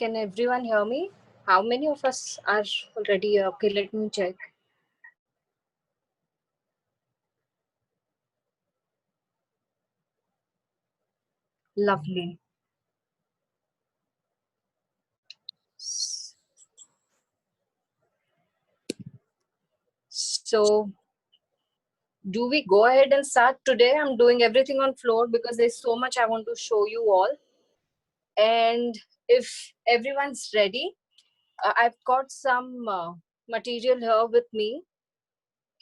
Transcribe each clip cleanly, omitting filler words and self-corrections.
Can everyone hear me? How many of us are already here? Okay, let me check. Lovely. So, do we go ahead and start today? I'm doing everything on floor because there's so much I want to show you all. And if everyone's ready, I've got some material here with me,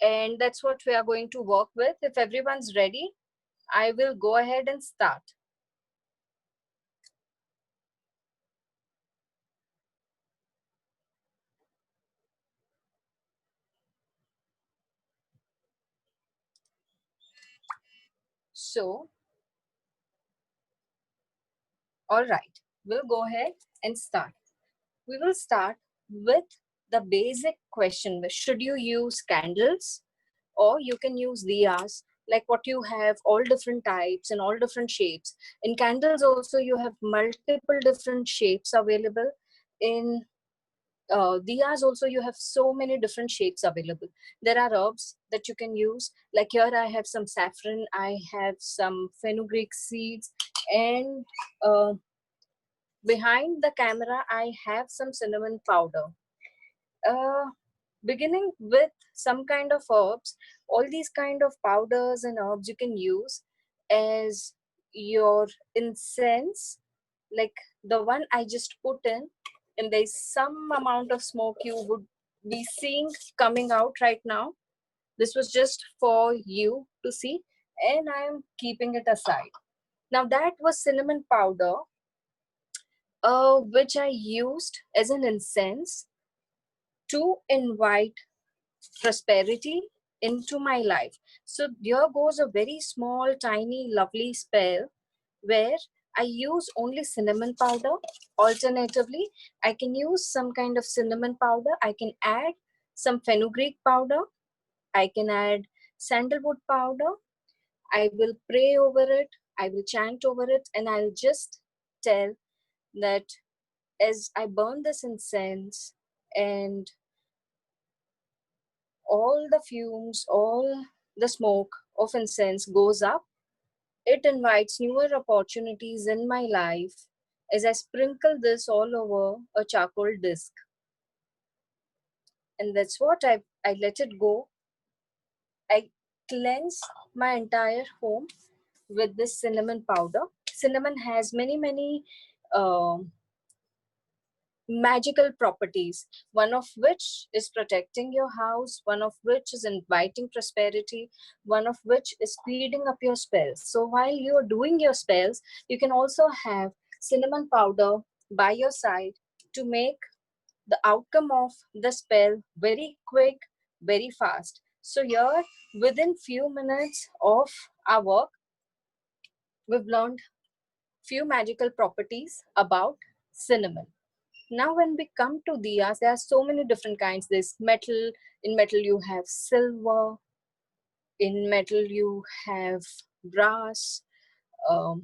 and that's what we are going to work with. If everyone's ready, I will go ahead and start. So, all right, we'll go ahead and start. We will start with the basic question. Should you use candles or you can use diyas, like what you have, all different types and all different shapes. In candles also you have multiple different shapes available. In diyas also you have so many different shapes available. There are herbs that you can use, like here I have some saffron, I have some fenugreek seeds, and behind the camera I have some cinnamon powder. uh, Beginning with some kind of herbs, all these kind of powders and herbs you can use as your incense, like the one I just put in, and there's some amount of smoke you would be seeing coming out right now. This was just for you to see, and I am keeping it aside. Now that was cinnamon powder, which I used as an incense to invite prosperity into my life. So here goes a very small, tiny, lovely spell where I use only cinnamon powder. Alternatively, I can use some kind of cinnamon powder. I can add some fenugreek powder. I can add sandalwood powder. I will pray over it. I will chant over it, and I'll just tell that as I burn this incense and all the fumes, all the smoke of incense goes up, it invites newer opportunities in my life as I sprinkle this all over a charcoal disc. And that's what I let it go. I cleanse my entire home with this cinnamon powder. Cinnamon has many um magical properties, one of which is protecting your house, one of which is inviting prosperity, one of which is speeding up your spells. So while you're doing your spells, you can also have cinnamon powder by your side to make the outcome of the spell very quick, very fast. So here, within few minutes of our work, we've learned few magical properties about cinnamon. Now, when we come to diyas, there are so many different kinds. There's metal. In metal, you have silver. In metal, you have brass.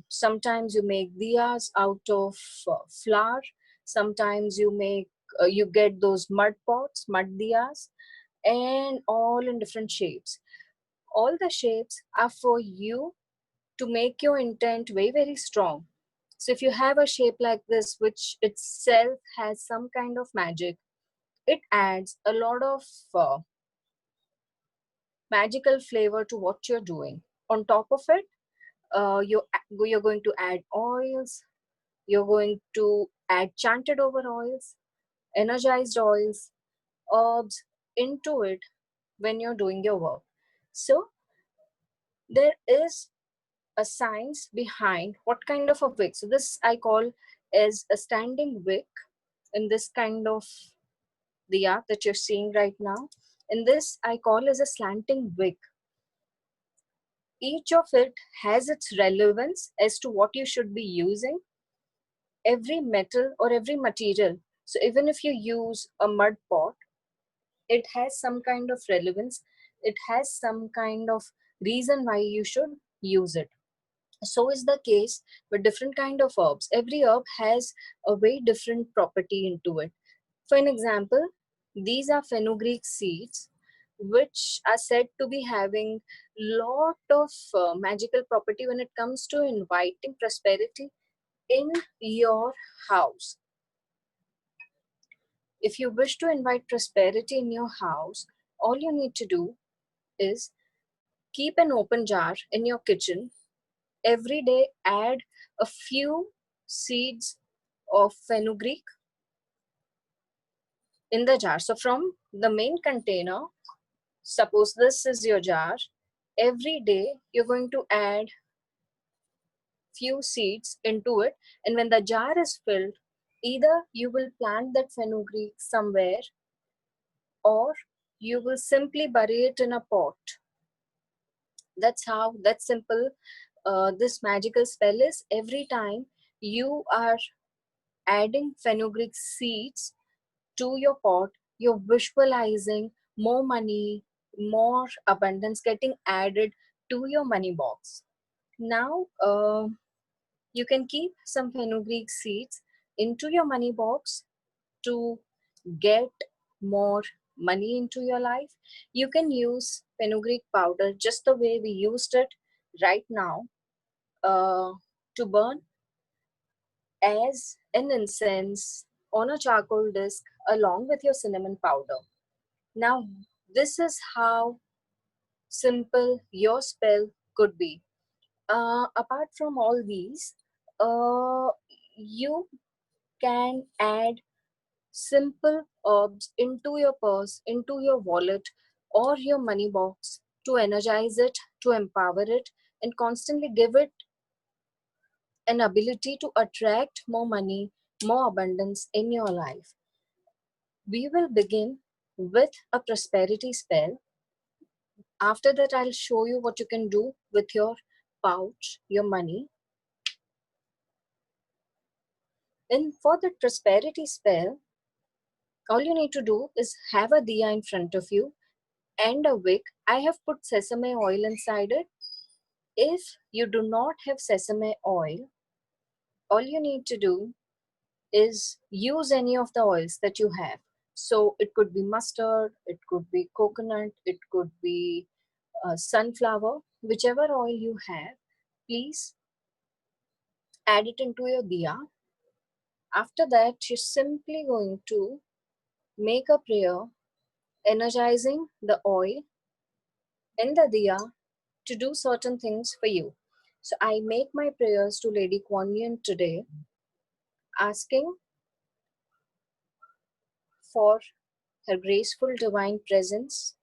Sometimes you make diyas out of flour. Sometimes you get those mud pots, mud diyas, and all in different shapes. All the shapes are for you to make your intent very strong. So if you have a shape like this, which itself has some kind of magic, it adds a lot of magical flavor to what you're doing. On top of it, you're going to add oils, you're going to add chanted over oils, energized oils, herbs into it when you're doing your work. So there is a science behind what kind of a wick. So this I call as a standing wick in this kind of diya that you're seeing right now. And this I call as a slanting wick. Each of it has its relevance as to what you should be using. Every metal or every material. So even if you use a mud pot, it has some kind of relevance. It has some kind of reason why you should use it. So is the case with different kind of herbs. Every herb has a very different property into it. For an example, these are fenugreek seeds, which are said to be having lot of magical property when it comes to inviting prosperity in your house. If you wish to invite prosperity in your house, all you need to do is keep an open jar in your kitchen. Every day, add a few seeds of fenugreek in the jar. So, from the main container, suppose this is your jar, every day you're going to add few seeds into it, and when the jar is filled, either you will plant that fenugreek somewhere or you will simply bury it in a pot. That's how, that simple this magical spell is. Every time you are adding fenugreek seeds to your pot, you're visualizing more money, more abundance getting added to your money box. Now, you can keep some fenugreek seeds into your money box to get more money into your life. You can use fenugreek powder just the way we used it right now, uh, to burn as an incense on a charcoal disc along with your cinnamon powder. Now, this is how simple your spell could be. Apart from all these, you can add simple herbs into your purse, into your wallet, or your money box to energize it, to empower it, and constantly give it an ability to attract more money, more abundance in your life. We will begin with a prosperity spell. After that, I'll show you what you can do with your pouch, your money. And for the prosperity spell, all you need to do is have a diya in front of you and a wick. I have put sesame oil inside it. If you do not have sesame oil, all you need to do is use any of the oils that you have. So it could be mustard, it could be coconut, it could be sunflower, whichever oil you have, please add it into your diya. After that, you're simply going to make a prayer energizing the oil in the diya to do certain things for you. So I make my prayers to Lady Kuan Yin today, asking for her graceful divine presence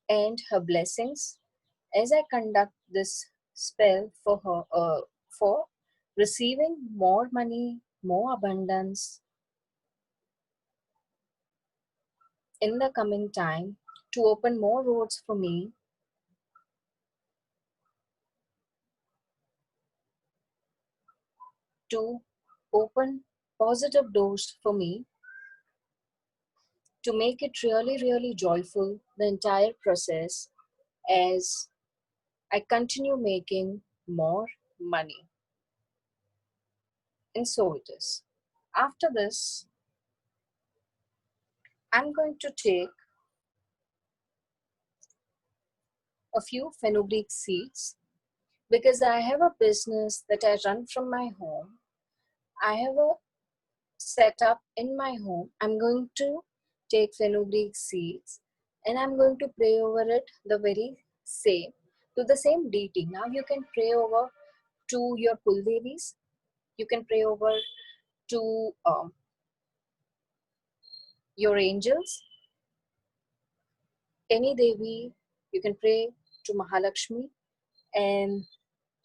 and her blessings as I conduct this spell for her, for receiving more money, more abundance in the coming time, to open more roads for me, to open positive doors for me, to make it really, really joyful, the entire process, as I continue making more money. And so it is. After this, I'm going to take a few fenugreek seeds because I have a business that I run from my home. I have a setup in my home. I'm going to take fenugreek seeds and I'm going to pray over it the very same, to the same deity. Now you can pray over to your Kuldevis, you can pray over to your angels, any Devi, you can pray to Mahalakshmi, and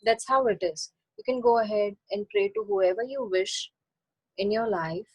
that's how it is. You can go ahead and pray to whoever you wish in your life.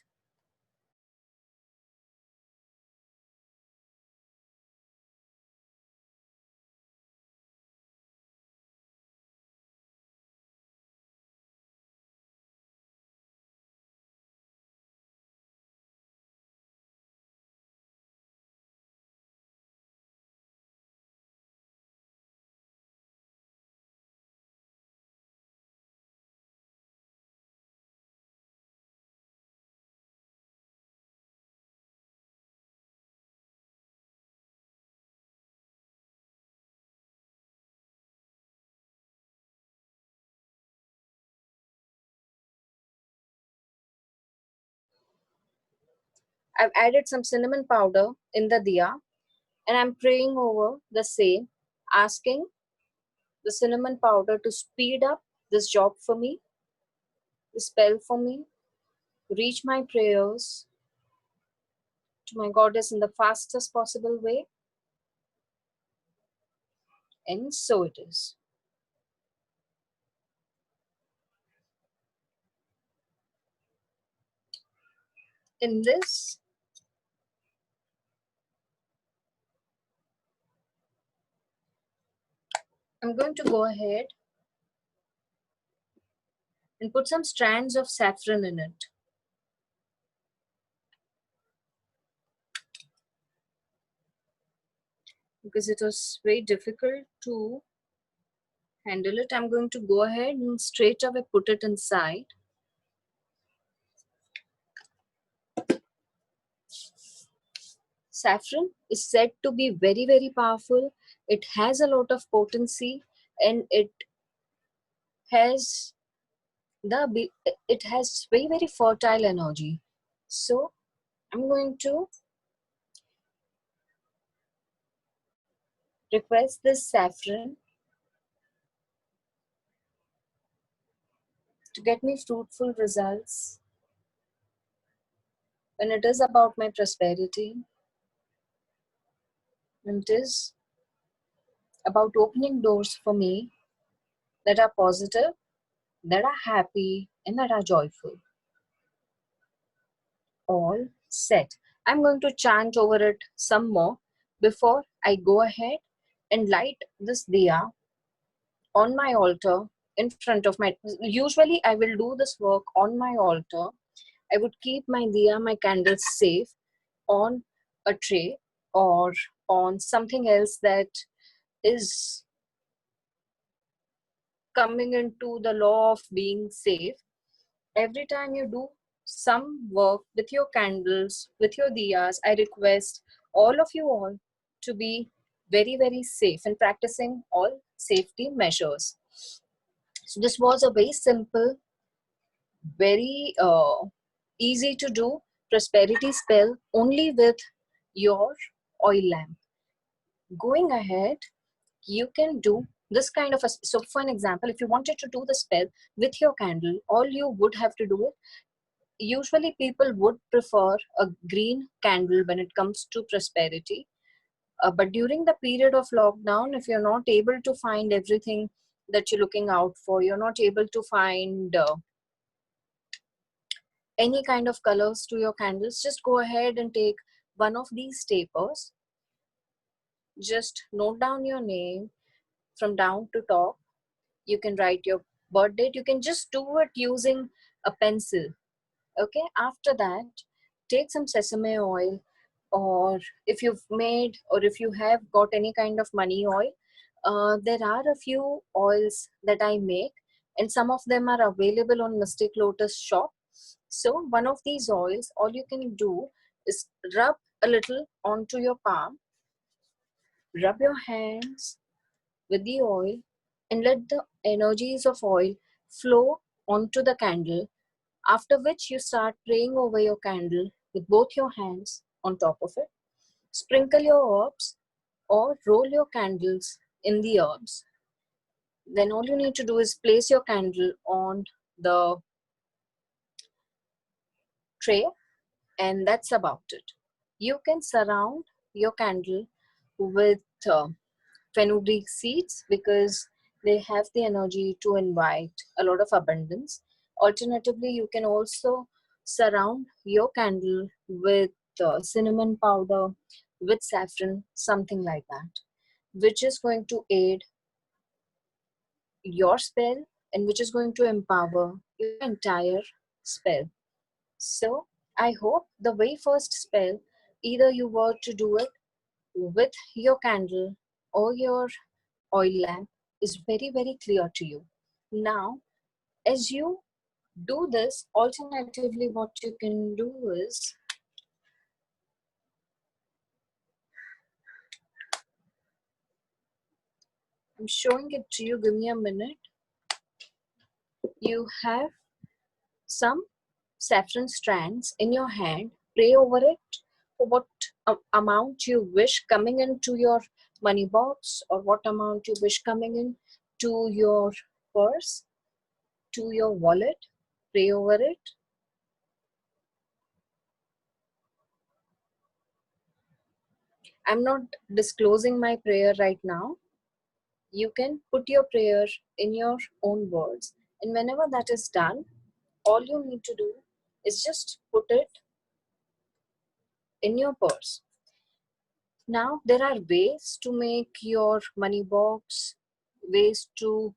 I've added some cinnamon powder in the diya, and I'm praying over the same, asking the cinnamon powder to speed up this job for me, the spell for me, reach my prayers to my goddess in the fastest possible way. And so it is. In this, I'm going to go ahead and put some strands of saffron in it. Because it was very difficult to handle it, I'm going to go ahead and straight away put it inside. Saffron is said to be very, very powerful. It has a lot of potency, and it has it has very, very fertile energy. So I'm going to request this saffron to get me fruitful results when it is about my prosperity, and it is about opening doors for me that are positive, that are happy, and that are joyful. All set. I'm going to chant over it some more before I go ahead and light this diya on my altar in front of my. Usually, I will do this work on my altar. I would keep my diya, my candles safe on a tray or on something else that is coming into the law of being safe. Every time you do some work with your candles, with your diyas, I request all of you all to be very, very safe and practicing all safety measures. So this was a very simple, very easy to do prosperity spell only with your oil lamp. Going ahead, you can do this kind of a, so for an example, if you wanted to do the spell with your candle, all you would have to do it. Usually people would prefer a green candle when it comes to prosperity. But during the period of lockdown, if you're not able to find everything that you're looking out for, you're not able to find any kind of colors to your candles, just go ahead and take one of these tapers. Just note down your name from down to top. You can write your birth date. You can just do it using a pencil. Okay, after that, take some sesame oil, or if you've made or if you have got any kind of money oil, there are a few oils that I make, and some of them are available on Mystic Lotus shop. So one of these oils, all you can do is rub a little onto your palm, rub your hands with the oil, and let the energies of oil flow onto the candle, after which you start praying over your candle with both your hands on top of it. Sprinkle your herbs or roll your candles in the herbs. Then all you need to do is place your candle on the tray, and that's about it. You can surround your candle with fenugreek seeds because they have the energy to invite a lot of abundance. Alternatively, you can also surround your candle with cinnamon powder, with saffron, something like that, which is going to aid your spell and which is going to empower your entire spell. So, I hope the very first spell, either you were to do it with your candle or your oil lamp, is very, very clear to you. Now, as you do this, alternatively, what you can do is I'm showing it to you. Give me a minute. You have some saffron strands in your hand. pray over it for what amount you wish coming into your money box, or what amount you wish coming in to your purse, to your wallet. Pray over it. I'm not disclosing my prayer right now. You can put your prayer in your own words. And whenever that is done, all you need to do is just put it in your purse. Now, there are ways to make your money box, ways to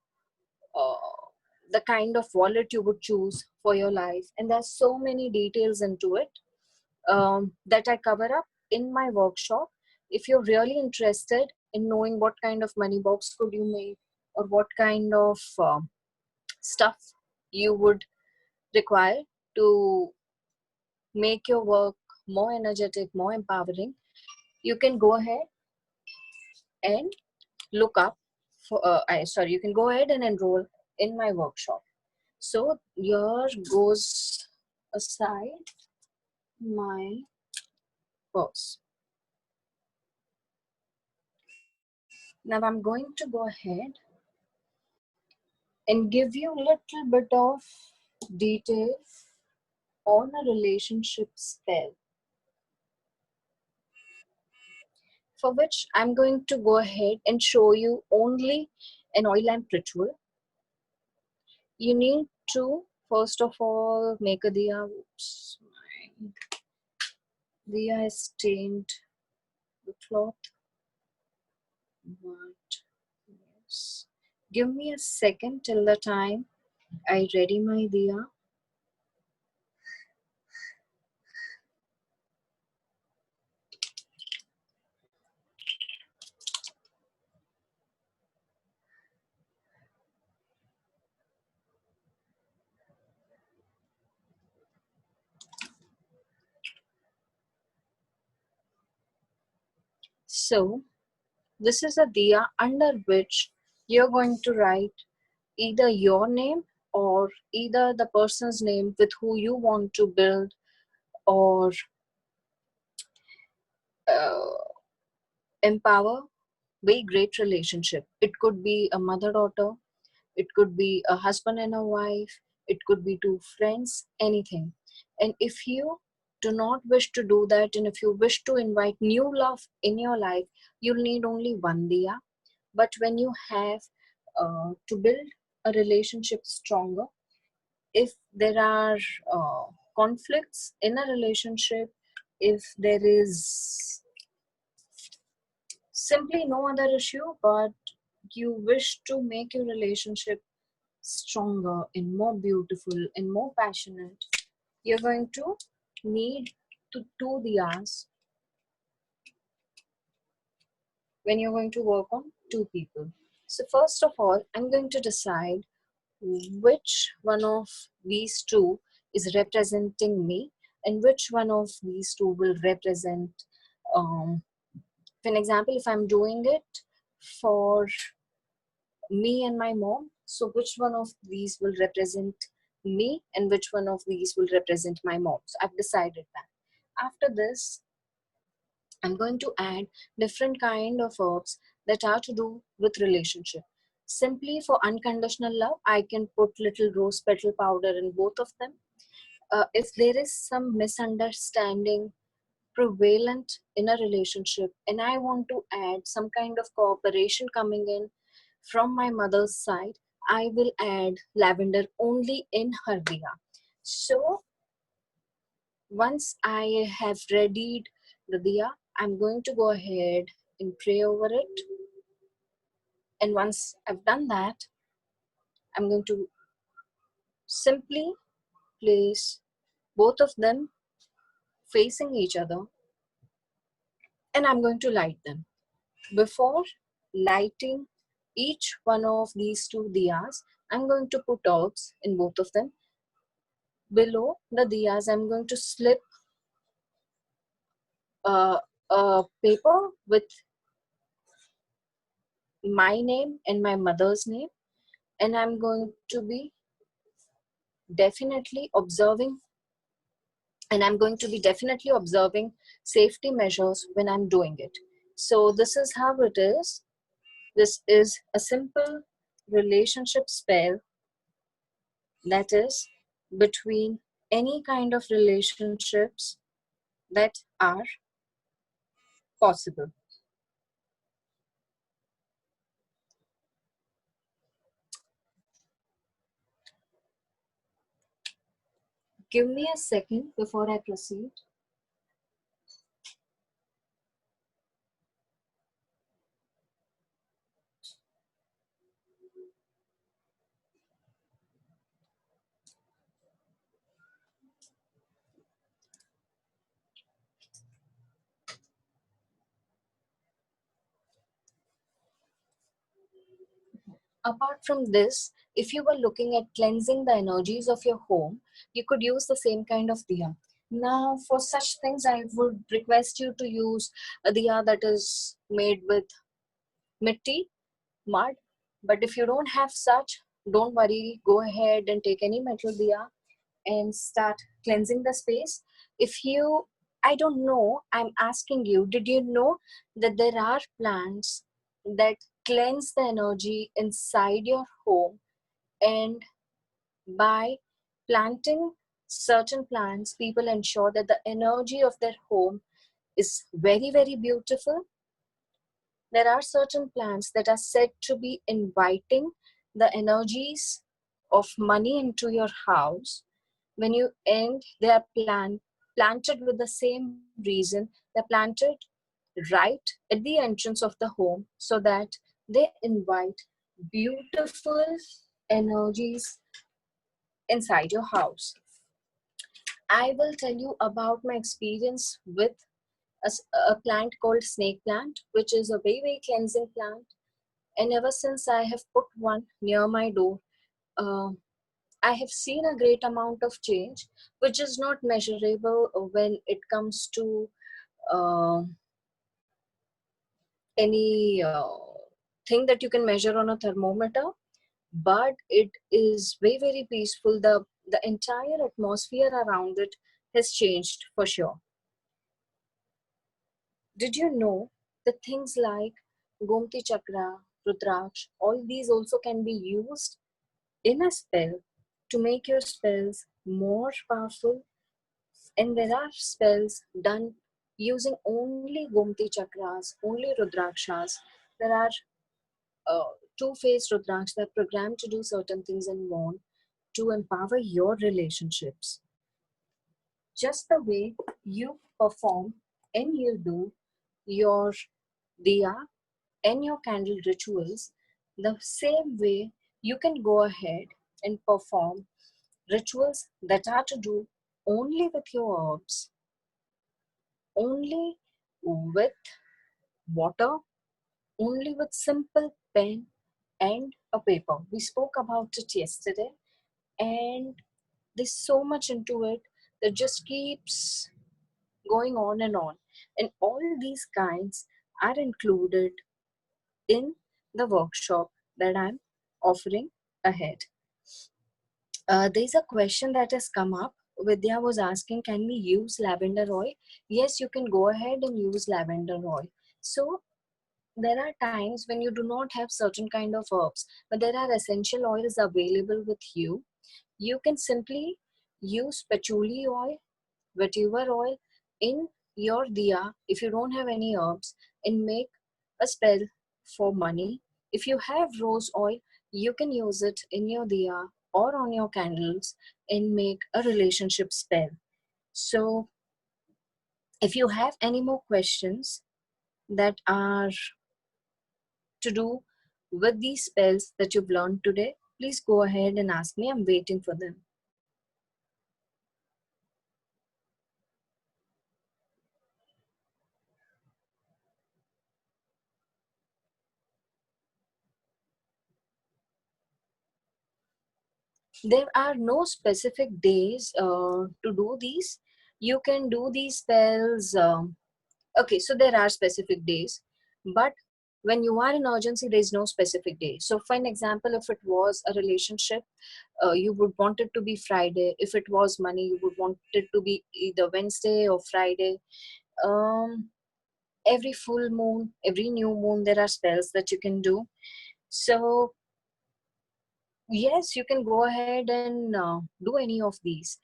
the kind of wallet you would choose for your life. And there's so many details into it that I cover up in my workshop. If you're really interested in knowing what kind of money box could you make, or what kind of stuff you would require to make your work more energetic, more empowering, you can go ahead and look up for, you can go ahead and enroll in my workshop. So here goes aside my purse. Now I'm going to go ahead and give you a little bit of detail on a relationship spell, for which I'm going to go ahead and show you only an oil lamp ritual. You need to first of all make a diya. Oops, my diya is stained the cloth, but yes. Give me a second till the time I ready my diya. So this is a diya under which you're going to write either your name or either the person's name with who you want to build or uh, empower very great relationship. It could be a mother-daughter, it could be a husband and a wife, it could be two friends, anything. And if you do not wish to do that, and if you wish to invite new love in your life, you'll need only one diya. But when you have to build a relationship stronger, if there are conflicts in a relationship, if there is simply no other issue, but you wish to make your relationship stronger and more beautiful and more passionate, you're going to need to two diyas when you're going to work on two people. So first of all, I'm going to decide which one of these two is representing me and which one of these two will represent, for an example, if I'm doing it for me and my mom, so which one of these will represent me and which one of these will represent my mom. So I've decided that. After this, I'm going to add different kind of herbs that are to do with relationship. Simply for unconditional love, I can put little rose petal powder in both of them. If there is some misunderstanding prevalent in a relationship and I want to add some kind of cooperation coming in from my mother's side, I will add lavender only in her diya. So once I have readied the diya, I'm going to go ahead and pray over it. And once I've done that, I'm going to simply place both of them facing each other and I'm going to light them. Before lighting each one of these two diyas, I'm going to put herbs in both of them. Below the diyas, I'm going to slip a paper with my name and my mother's name, and I'm going to be definitely observing and I'm going to be definitely observing safety measures when I'm doing it. So this is how it is. This is a simple relationship spell that is between any kind of relationships that are possible. Give me a second before I proceed. Apart from this, if you were looking at cleansing the energies of your home, you could use the same kind of diya. Now, for such things, I would request you to use a diya that is made with mitti, mud. But if you don't have such, don't worry, go ahead and take any metal diya and start cleansing the space. If you, I don't know, I'm asking you, did you know that there are plants that cleanse the energy inside your home? And by planting certain plants, people ensure that the energy of their home is very, very beautiful. There are certain plants that are said to be inviting the energies of money into your house. When you end, they are planted with the same reason. They're planted right at the entrance of the home so that they invite beautiful energies inside your house. I will tell you about my experience with a plant called snake plant, which is a very, very cleansing plant. And ever since I have put one near my door, uh, I have seen a great amount of change, which is not measurable when it comes to uh, any thing that you can measure on a thermometer, but it is very, very peaceful. The entire atmosphere around it has changed for sure. Did you know that things like Gomti Chakra, Rudraksh, all these also can be used in a spell to make your spells more powerful? And there are spells done using only Gomti Chakras, only Rudrakshas. There are two-faced Rudraksh that are programmed to do certain things and more to empower your relationships. Just the way you perform and you do your diya and your candle rituals, the same way you can go ahead and perform rituals that are to do only with your herbs, only with water, only with simple pen and a paper. We spoke about it yesterday, and there's so much into it that just keeps going on and on. And all these kinds are included in the workshop that I'm offering ahead. There's a question that has come up. Vidya was asking, can we use lavender oil? Yes, you can go ahead and use lavender oil. So there are times when you do not have certain kind of herbs, but there are essential oils available with you. You can simply use patchouli oil, vetiver oil in your diya if you don't have any herbs, and make a spell for money. If you have rose oil, you can use it in your diya or on your candles and make a relationship spell. So if you have any more questions that are to do with these spells that you've learned today, please go ahead and ask me. I'm waiting for them. There are no specific days to do these. You can do these spells. Okay, so there are specific days, but When you are in urgency, there is no specific day. So for an example, if it was a relationship, you would want it to be Friday. If it was money, you would want it to be either Wednesday or Friday. um, every full moon, every new moon, there are spells that you can do. So yes, you can go ahead and do any of these.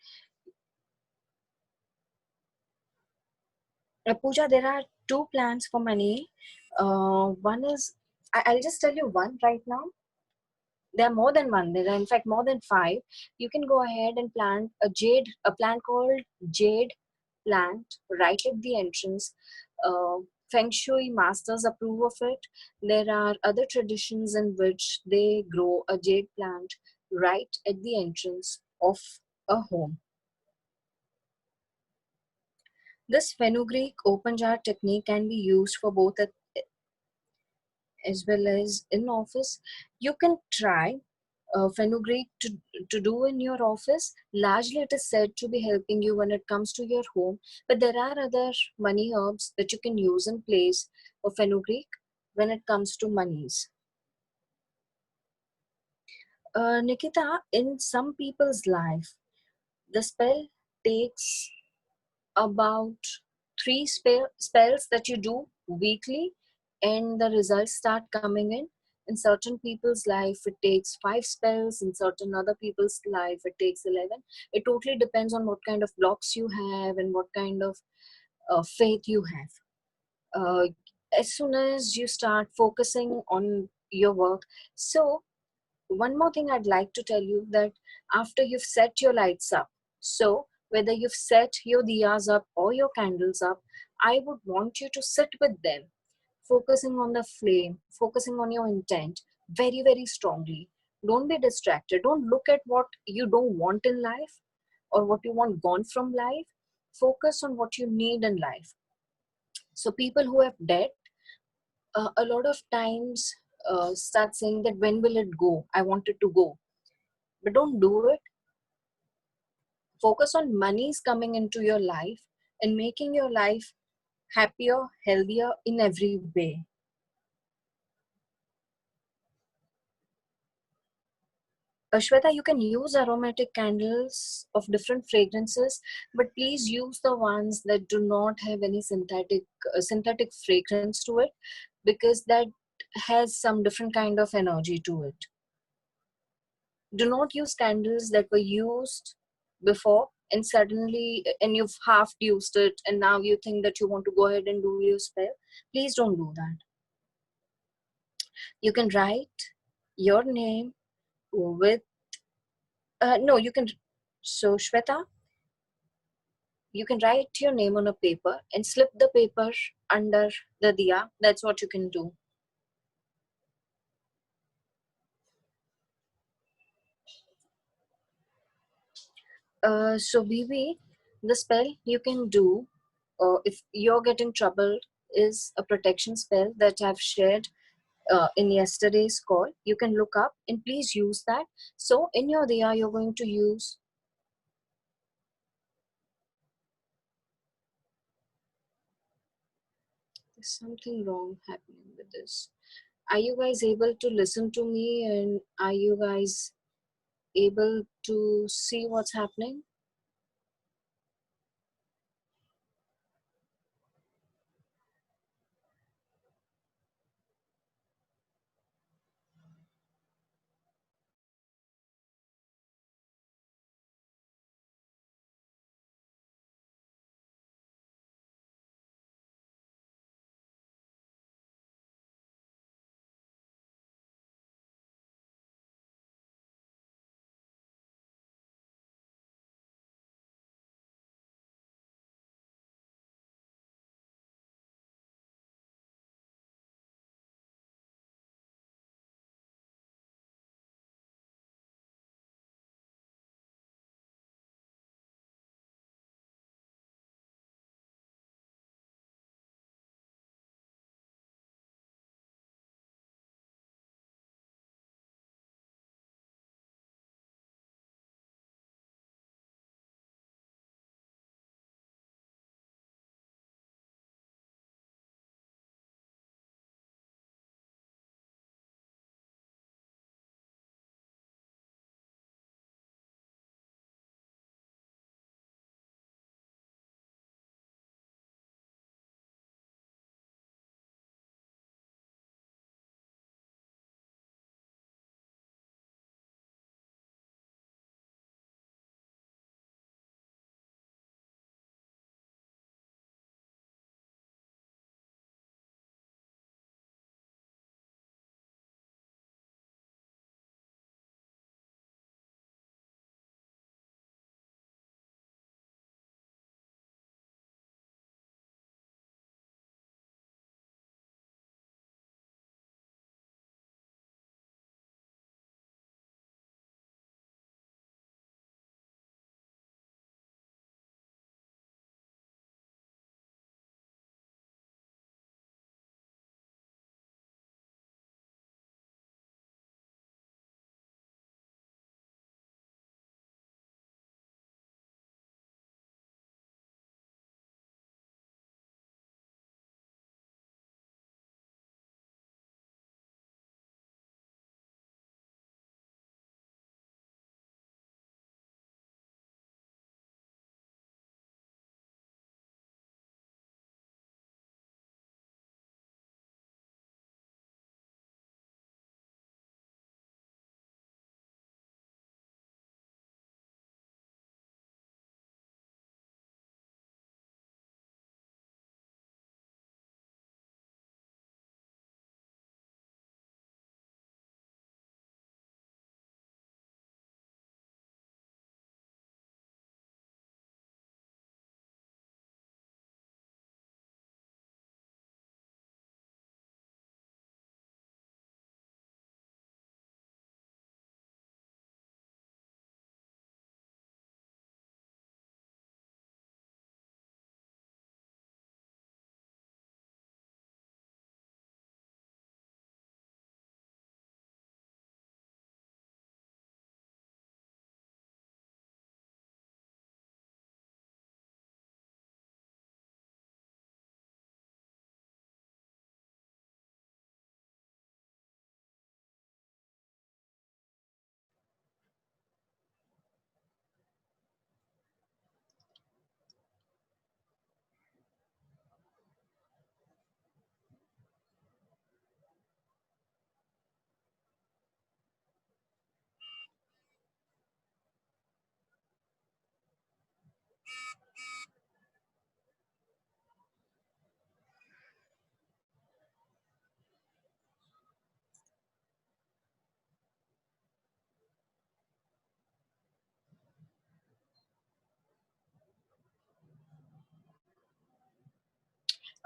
Pooja, there are two plans for money. One is, I'll just tell you one right now. There are more than one. There are in fact more than five. You can go ahead and plant a plant called jade plant right at the entrance. Uh, Feng Shui masters approve of it. There are other traditions in which they grow a jade plant right at the entrance of a home. This fenugreek open jar technique can be used for both at, as well as in office. You can try fenugreek to do in your office. Largely, it is said to be helping you when it comes to your home, but there are other money herbs that you can use in place of fenugreek when it comes to monies. Nikita, in some people's life, the spell takes about three spells that you do weekly, and the results start coming in. In certain people's life it takes five spells, in certain other people's life it takes 11. It totally depends on what kind of blocks you have and what kind of faith you have. uh, as soon as you start focusing on your work. So one more thing I'd like to tell you, that after you've set your lights up, so whether you've set your diyas up or your candles up, I would want you to sit with them, focusing on the flame, focusing on your intent very, very strongly. Don't be distracted. Don't look at what you don't want in life or what you want gone from life. Focus on what you need in life. So people who have debt, a lot of times start saying that when will it go? I want it to go. But don't do it. Focus on monies coming into your life and making your life happier, healthier in every way. Shweta, you can use aromatic candles of different fragrances, but please use the ones that do not have any synthetic fragrance to it, because that has some different kind of energy to it. Do not use candles that were used before and suddenly and you've half used it and now you think that you want to go ahead and do your spell. Please don't do that. You can write your name with no you can so Shweta, you can write your name on a paper and slip the paper under the diya. That's what you can do. So BB, the spell you can do if you're getting troubled is a protection spell that I've shared in yesterday's call. You can look up and please use that. So in your diya, you're going to use. There's something wrong happening with this. Are you guys able to listen to me, and are you guys able to see what's happening?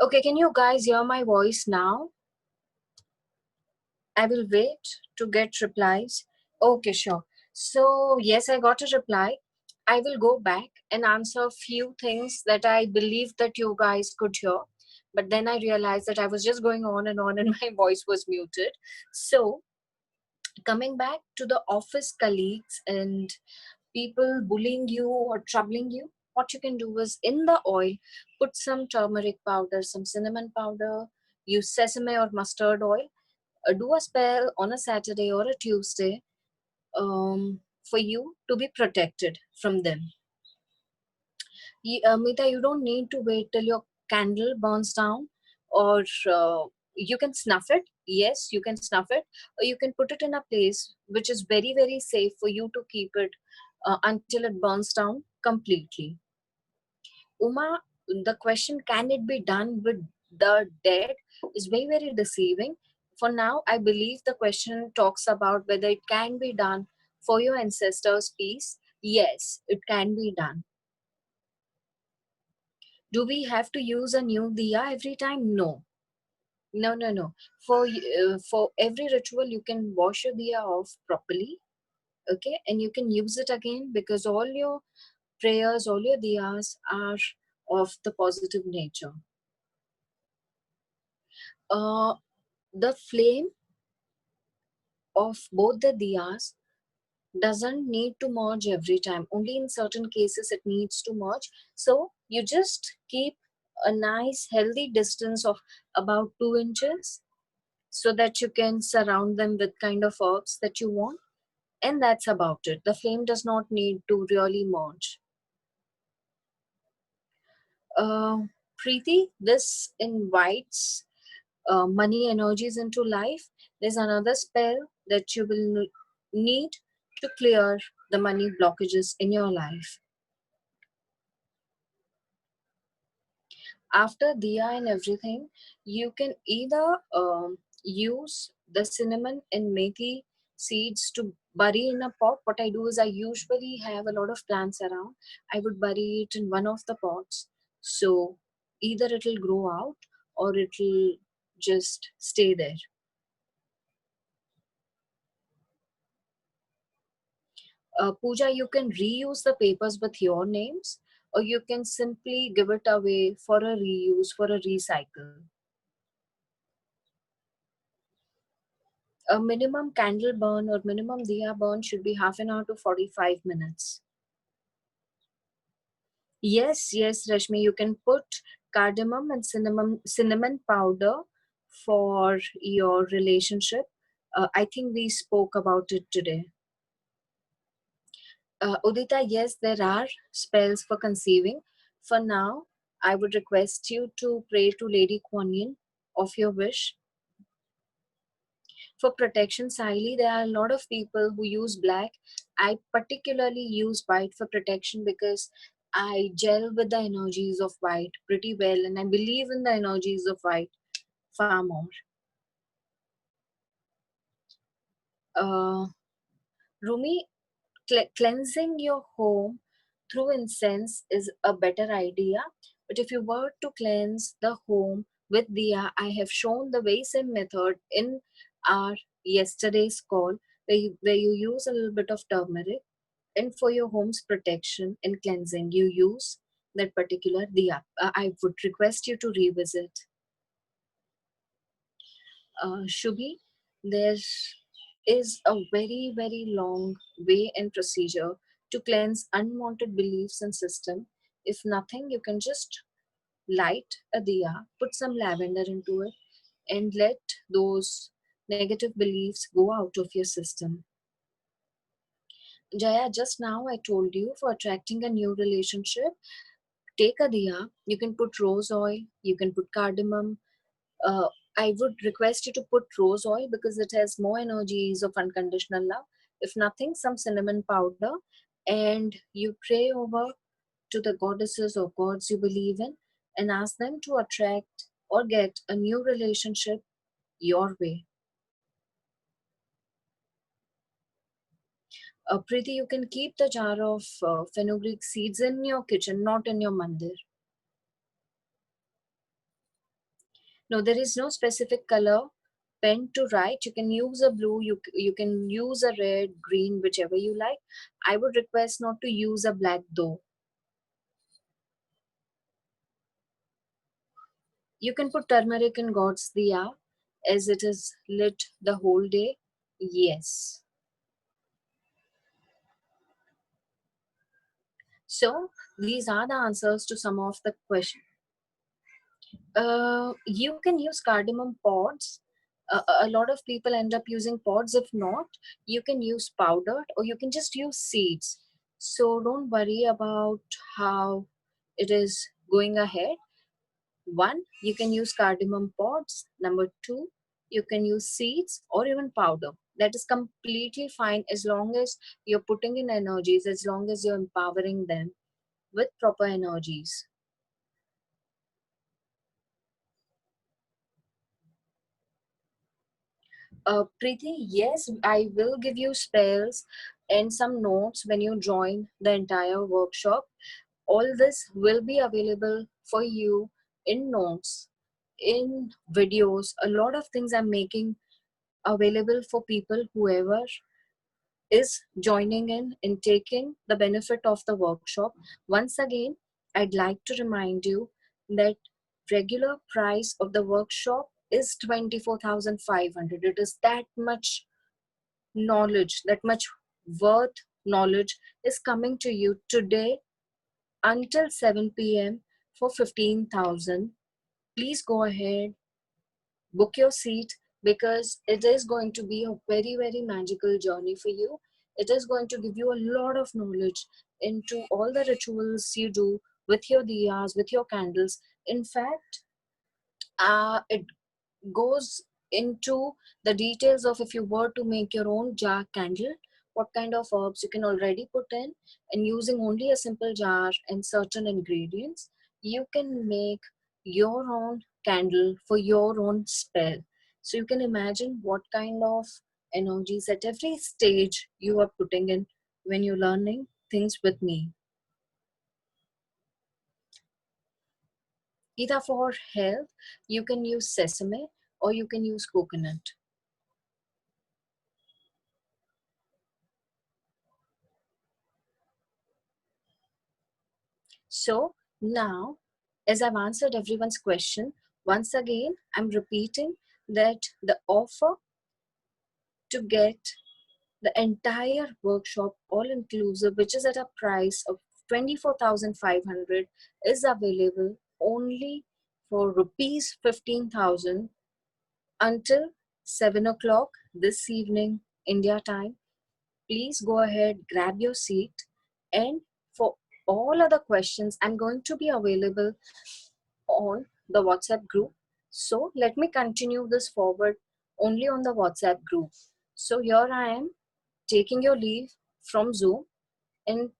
Okay, can you guys hear my voice now? I will wait to get replies. Okay, sure. So, yes, I got a reply. I will go back and answer a few things that I believe that you guys could hear. But then I realized that I was just going on and my voice was muted. So, coming back to the office colleagues and people bullying you or troubling you, what you can do is in the oil, put some turmeric powder, some cinnamon powder, use sesame or mustard oil, do a spell on a Saturday or a Tuesday for you to be protected from them. Mita, you don't need to wait till your candle burns down, or you can snuff it. Yes, you can snuff it, or you can put it in a place which is very, very safe for you to keep it until it burns down completely. Uma, the question, can it be done with the dead, is very, very deceiving. For now, I believe the question talks about whether it can be done for your ancestors' peace. Yes, it can be done. Do we have to use a new diya every time? No. No, no, no. For every ritual, you can wash your diya off properly, okay, and you can use it again because all your prayers, all your diyas are of the positive nature. Uh, the flame of both the diyas doesn't need to merge every time. Only in certain cases it needs to merge. So you just keep a nice healthy distance of about 2 inches so that you can surround them with kind of herbs that you want. And that's about it. The flame does not need to really merge. Uh, Preeti, this invites money energies into life. There's another spell that you will need to clear the money blockages in your life. After diya and everything, you can either use the cinnamon and methi seeds to bury in a pot. What I do is I usually have a lot of plants around. I would bury it in one of the pots. So either it'll grow out or it'll just stay there. Pooja, you can reuse the papers with your names, or you can simply give it away for a reuse, for a recycle. A minimum candle burn or minimum diya burn should be half an hour to 45 minutes. Yes, yes, Rashmi, you can put cardamom and cinnamon powder for your relationship. I think we spoke about it today. Udita, yes, there are spells for conceiving. For now, I would request you to pray to Lady Kuan Yin of your wish. For protection, Siley, there are a lot of people who use black. I particularly use white for protection because I gel with the energies of white pretty well and I believe in the energies of white far more. Uh, Rumi, cleansing your home through incense is a better idea. But if you were to cleanse the home with diya, I have shown the very same method in our yesterday's call where you use a little bit of turmeric and for your home's protection and cleansing, you use that particular diya. I would request you to revisit. Shubhi, there is a very, very long way and procedure to cleanse unwanted beliefs and system. If nothing, you can just light a diya, put some lavender into it, and let those negative beliefs go out of your system. Jaya, just now I told you for attracting a new relationship, take a diya, you can put rose oil, you can put cardamom, I would request you to put rose oil because it has more energies of unconditional love. If nothing, some cinnamon powder, and you pray over to the goddesses or gods you believe in and ask them to attract or get a new relationship your way. Preeti, you can keep the jar of fenugreek seeds in your kitchen, not in your mandir. No, there is no specific color pen to write. You can use a blue, you can use a red, green, whichever you like. I would request not to use a black though. You can put turmeric in God's diya as it is lit the whole day. Yes. So these are the answers to some of the questions. You can use cardamom pods. A lot of people end up using pods. If not, you can use powdered or you can just use seeds. So don't worry about how it is going ahead. One, you can use cardamom pods. Number two, you can use seeds or even powder. That is completely fine as long as you're putting in energies, as long as you're empowering them with proper energies. Preeti, yes, I will give you spells and some notes when you join the entire workshop. All this will be available for you in notes, in videos. A lot of things I'm making available for people, whoever is joining in taking the benefit of the workshop. Once again, I'd like to remind you that regular price of the workshop is 24,500. It is that much knowledge, that much worth knowledge is coming to you today until 7 p.m. for 15,000. Please go ahead, book your seat, because it is going to be a very, very magical journey for you. It is going to give you a lot of knowledge into all the rituals you do with your diyas, with your candles. In fact, it goes into the details of if you were to make your own jar candle, what kind of herbs you can already put in, and using only a simple jar and certain ingredients, you can make your own candle for your own spell. So you can imagine what kind of energies at every stage you are putting in when you're learning things with me. Either for health, you can use sesame or you can use coconut. So now, as I've answered everyone's question, once again, I'm repeating that the offer to get the entire workshop all inclusive, which is at a price of 24,500, is available only for rupees 15,000 until 7 o'clock this evening, India time. Please go ahead, grab your seat, and for all other questions, I'm going to be available on the WhatsApp group. So let me continue this forward only on the WhatsApp group. So here I am taking your leave from Zoom and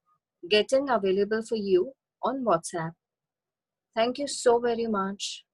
getting available for you on WhatsApp. Thank you so very much.